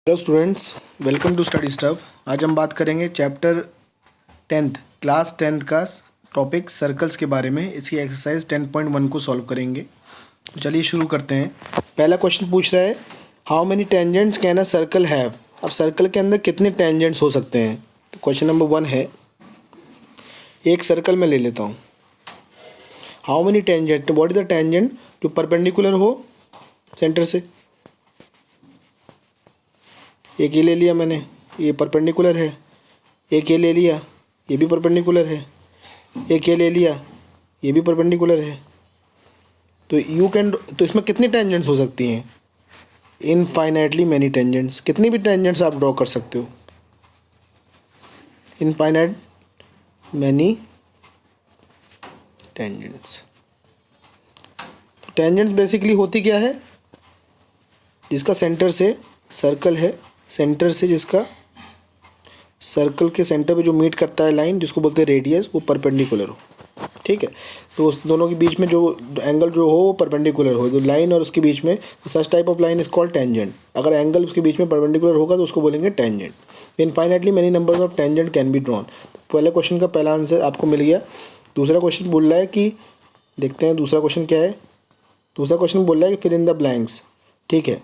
Hello students, welcome to Study Stuff. आज हम बात करेंगे चैप्टर 10th क्लास 10th का टॉपिक सर्कल्स के बारे में। इसकी एक्सरसाइज 10.1 को सॉल्व करेंगे। तो चलिए शुरू करते हैं। पहला क्वेश्चन पूछ रहा है how many tangents can a circle have. अब सर्कल के अंदर कितने टेंजेंट्स हो सकते हैं। तो क्वेश्चन नंबर 1 है, एक सर्कल में ले लेता हूँ। How many tangent, what is the tangent जो परपेंडिकुलर हो सेंटर से। एक ये ले लिया मैंने, ये परपेंडिकुलर है। एक ये ले लिया, ये भी परपेंडिकुलर है। एक ये ले लिया, ये भी परपेंडिकुलर है। तो तो इसमें कितनी टेंजेंट्स हो सकती हैं? Infinitely many tangents. कितनी भी टेंजेंट्स आप ड्रॉ कर सकते हो। Infinite many tangents. तो टेंजेंट्स बेसिकली होती क्या है? जिसका सेंटर से सर्कल है, सेंटर से जिसका सर्कल के सेंटर पे जो मीट करता है लाइन, जिसको बोलते हैं रेडियस, वो परपेंडिकुलर हो। ठीक है, तो उस दोनों के बीच में जो एंगल जो हो वो परपेंडिकुलर हो, जो लाइन और उसके बीच में, such type of line is called tangent. अगर एंगल उसके बीच में परपेंडिकुलर होगा तो उसको बोलेंगे tangent. Infinitely many numbers of tangent can be drawn. तो पहले क्वेश्चन का पहला आंसर आपको मिल गया। दूसरा क्वेश्चन बोल रहा है कि, देखते हैं दूसरा क्वेश्चन क्या है। दूसरा क्वेश्चन बोल रहा है कि फिल इन द ब्लैंक्स। ठीक है,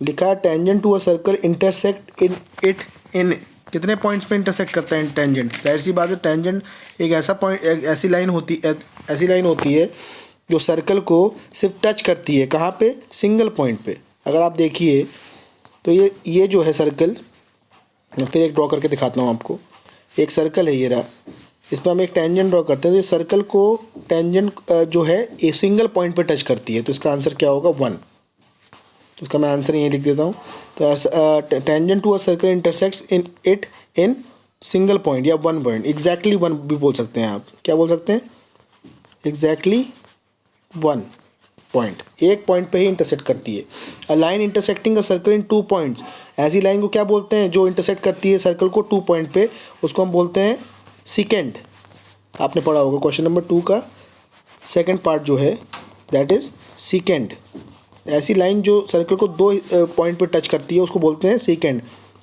लिखा है tangent to a circle intersect in कितने पॉइंट्स पे इंटरसेक्ट करता है टेंजेंट। जाहिर सी बात है, टेंजेंट एक ऐसा पॉइंट, एक ऐसी लाइन होती है जो सर्कल को सिर्फ टच करती है। कहाँ पे? सिंगल पॉइंट पे। अगर आप देखिए तो ये जो है सर्कल, मैं फिर एक ड्रॉ करके दिखाता हूँ आपको। एक सर्कल है ये रहा, इस पर हम एक टेंजेंट ड्रॉ करते हैं। तो सर्कल को टेंजेंट जो है ये सिंगल पॉइंट पे टच करती है। तो इसका आंसर क्या होगा? 1। तो इसका मैं आंसर यहीं लिख देता हूँ। तो tangent to a circle intersects in single point या 1 पॉइंट। एग्जैक्टली 1 भी बोल सकते हैं आप। क्या बोल सकते हैं? Exactly 1 point. एक पॉइंट पे ही इंटरसेक्ट करती है। A line intersecting a circle in 2 points. ऐसी लाइन को क्या बोलते हैं? जो इंटरसेक्ट करती है सर्कल को 2 पॉइंट पे, उसको हम बोलते हैं सीकेंड। आपने पढ़ा होगा क्वेश्चन नंबर 2 का सेकेंड पार्ट जो है, दैट इज सीकेंड। ऐसी लाइन जो सर्कल को 2 पॉइंट पर टच करती है उसको बोलते हैं सीकेंड।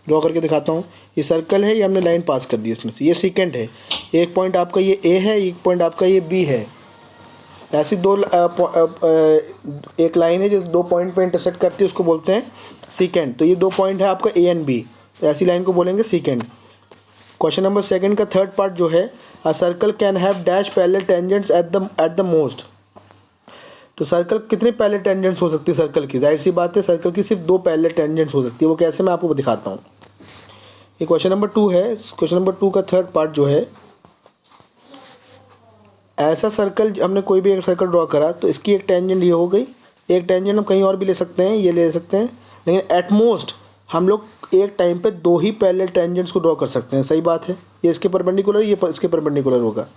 ड्रॉ करके दिखाता हूँ। ये सर्कल है, ये हमने लाइन पास कर दी इसमें से, ये सीकेंड है। एक पॉइंट आपका ये ए है, एक पॉइंट आपका ये बी है। ऐसी एक लाइन है जो 2 पॉइंट पे इंटरसेक्ट करती है, उसको बोलते हैं सीकेंड। तो ये 2 पॉइंट है आपका ए एंड बी, तो ऐसी लाइन को बोलेंगे सीकेंड। क्वेश्चन नंबर 2 का थर्ड पार्ट जो है, a circle can have dash parallel tangents at the most. तो सर्कल कितने पैरेलल टेंजेंट्स हो सकती है सर्कल की? जाहिर सी बात है, सर्कल की सिर्फ 2 पैरेलल टेंजेंट्स हो सकती है। वो कैसे, मैं आपको दिखाता हूँ। ये क्वेश्चन नंबर 2 है। क्वेश्चन नंबर 2 का थर्ड पार्ट जो है, ऐसा सर्कल, हमने कोई भी एक सर्कल ड्रॉ करा तो इसकी एक टेंजेंट ये हो गई। एक टेंजेंट हम कहीं और भी ले सकते हैं, ये ले सकते हैं, लेकिन एट मोस्ट हम लोग एक टाइम पे 2 ही पैरेलल टेंजेंट्स को ड्रॉ कर सकते हैं। सही बात है, ये इसके परपेंडिकुलर, ये इसके परपेंडिकुलर होगा।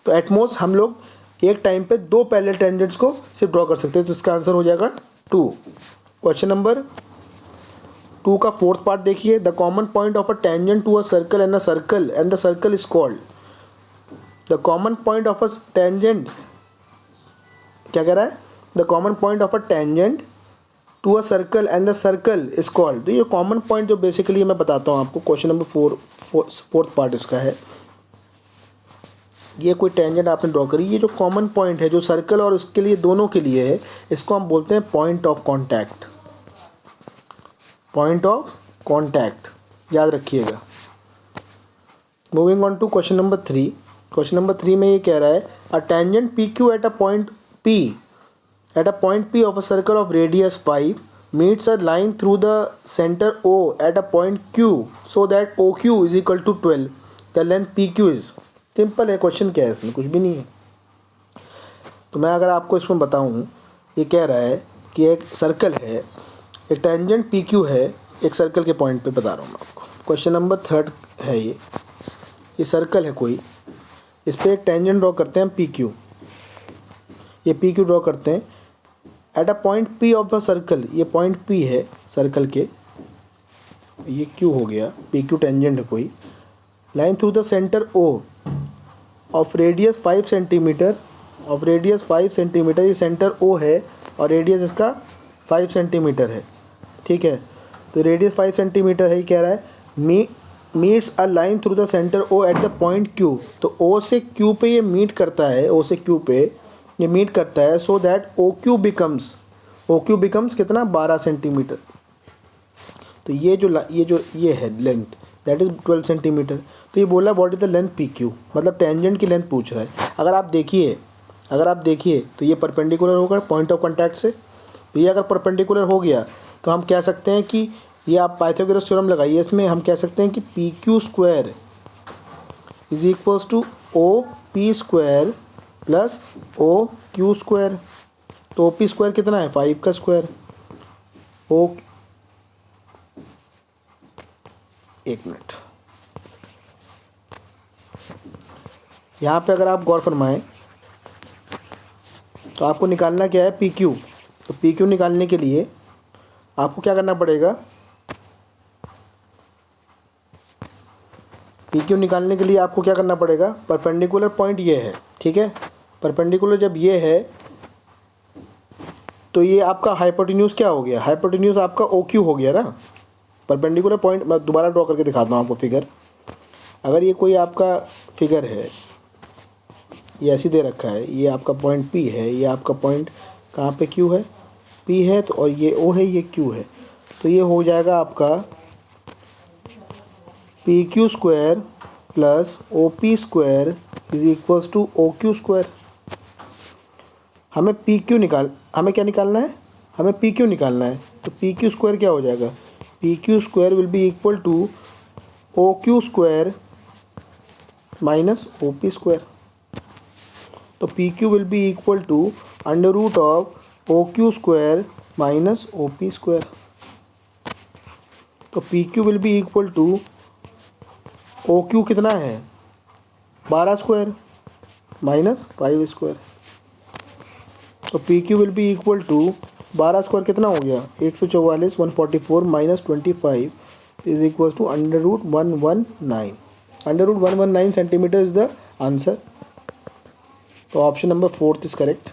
तो एट मोस्ट हम लोग एक टाइम पे 2 पैरेलल टेंजेंट्स को सिर्फ ड्रॉ कर सकते हैं। तो इसका आंसर हो जाएगा 2। क्वेश्चन नंबर 2 का फोर्थ पार्ट देखिए, the common point of a tangent to a circle and the circle is called. The common point of a tangent, क्या कह रहा है? The common point of a tangent to a circle and the circle is called. तो ये common point जो basically मैं बताता हूँ आपको, क्वेश्चन नंबर 4th पार्ट इसका है। ये कोई टेंजेंट आपने ड्रॉ करी, ये जो कॉमन पॉइंट है जो सर्कल और उसके लिए, दोनों के लिए है, इसको हम बोलते हैं point of contact. Point of contact, याद रखिएगा। Moving on to question number 3। Question number 3 में ये कह रहा है, a tangent P Q at a point P of a circle of radius 5 meets a line through the centre O at a point Q so that O Q is equal to 12। The length P Q is. Simple है question, क्या है इसमें? कुछ भी नहीं है। तो मैं अगर आपको इसमें बताऊं, ये कह रहा है कि एक सर्कल है, एक टेंजेंट पी क्यू है, एक सर्कल के पॉइंट पे बता रहा हूँ मैं आपको। क्वेश्चन नंबर 3 है ये सर्कल है कोई, इस पर एक टेंजेंट ड्रॉ करते हैं पी क्यू। ये पी क्यू ड्रॉ करते हैं eight a point P of the circle. ये पॉइंट पी है सर्कल के, ये क्यू हो गया, पी क्यू टेंजेंट है कोई। Line through the centre O of radius 5 centimetre, ये सेंटर ओ है और रेडियस इसका 5 सेंटीमीटर है। ठीक है, तो रेडियस 5 सेंटीमीटर है, ही कह रहा है meets a line through the centre O at the point Q. तो ओ से क्यू पे ये मीट करता है, ओ से क्यू पे ये मीट करता है, so that O Q becomes कितना 12 सेंटीमीटर। तो ये है लेंथ दैट इज़ 12 सेंटीमीटर। तो ये बोला what is the length P Q, मतलब टेंजेंट की लेंथ पूछ रहा है। अगर आप देखिए तो ये परपेंडिकुलर होगा पॉइंट ऑफ कॉन्टैक्ट से। तो ये अगर परपेंडिकुलर हो गया तो हम कह सकते हैं कि ये आप पाइथागोरस थ्योरम लगाइए, इसमें हम कह सकते हैं कि P Q square is equals to O P square plus O Q square. तो ओ पी स्क्वायर कितना है 5 का स्क्वायर, ओ एक मिनट, यहाँ पे अगर आप गौर फरमाएं तो आपको निकालना क्या है पी क्यू। तो पी क्यू निकालने के लिए आपको क्या करना पड़ेगा, पी क्यू निकालने के लिए आपको क्या करना पड़ेगा, परपेंडिकुलर पॉइंट ये है, ठीक है। परपेंडिकुलर जब ये है तो ये आपका हाइपोटेन्यूज क्या हो गया, हाइपोटेन्यूज आपका ओ क्यू हो गया ना। परपेंडिकुलर पॉइंट मैं दोबारा ड्रॉ करके दिखाता हूँ आपको फिगर। अगर ये कोई आपका फिगर है, ये ऐसी दे रखा है, ये आपका पॉइंट पी है, ये आपका पॉइंट कहाँ पे क्यू है, पी है, तो और ये ओ है, ये क्यू है। तो ये हो जाएगा आपका P Q square plus O P square is equals to O Q square. हमें क्या निकालना है, हमें पी क्यू निकालना है। तो पी क्यू स्क्वायर क्या हो जाएगा, P Q square will be equal to O Q square minus O P square. तो P Q will be equal to under root of O Q square minus O P square. तो P Q will be equal to O Q कितना है 12 square minus 5 square. तो P Q will be equal to 12 square कितना हो गया 144, 144 minus 25 is equal to under root 119। Under root 119 centimetre is the answer. तो option number 4 is correct.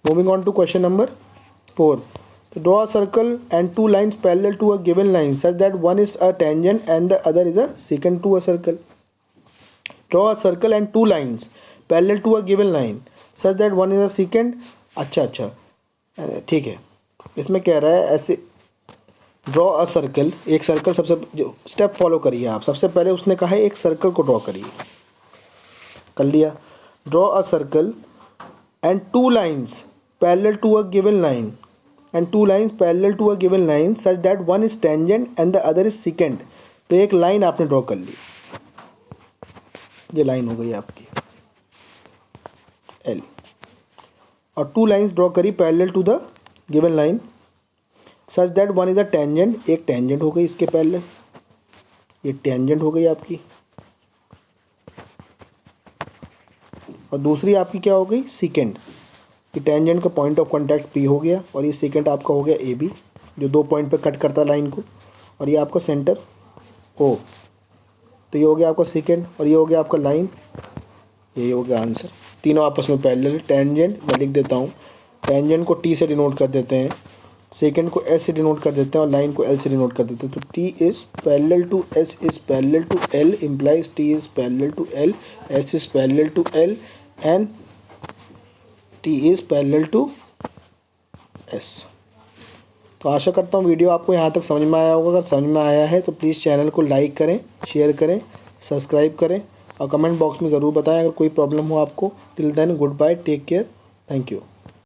Moving on to question number 4. Draw a circle and two lines parallel to a given line such that one is a tangent and the other is a secant to a circle. Draw a circle and two lines parallel to a given line such that one is a secant. अच्छा ठीक है, इसमें कह रहा है ऐसे draw a circle, एक circle सबसे जो स्टेप फॉलो करिए आप। सबसे पहले उसने कहा है एक सर्कल को ड्रॉ करिए, कर लिया। Draw a circle and two lines parallel to a given line and two lines parallel to a given line such that one is tangent and the other is secant. तो एक line आपने draw कर ली, ये line हो गई आपकी L, और two lines draw करी parallel to the given line such that one is a tangent, एक टेंजेंट हो गई इसके पैरेलल, ये टेंजेंट हो गई आपकी, और दूसरी आपकी क्या हो गई secant। कि टेंजेंट का पॉइंट ऑफ कांटेक्ट पी हो गया और ये सेकंड आपका हो गया ए बी, जो दो पॉइंट पे कट करता है लाइन को, और ये आपका सेंटर ओ। तो ये हो गया आपका सेकंड और ये हो गया आपका लाइन, ये हो गया आंसर। तीनों आपस में पैरेलल। टेंजेंट मैं लिख देता हूँ, टेंजेंट को टी से डिनोट कर देते हैं, सेकंड को एस से डिनोट कर देते हैं और लाइन को एल से डिनोट कर देते हैं। तो T is parallel to S is parallel to L implies T is parallel to L, S is parallel to L and T is parallel to S. तो आशा करता हूँ वीडियो आपको यहाँ तक समझ में आया होगा। अगर समझ में आया है तो प्लीज़ चैनल को लाइक करें, शेयर करें, सब्सक्राइब करें और कमेंट बॉक्स में ज़रूर बताएं अगर कोई प्रॉब्लम हो आपको। Till then good bye, take care, thank you.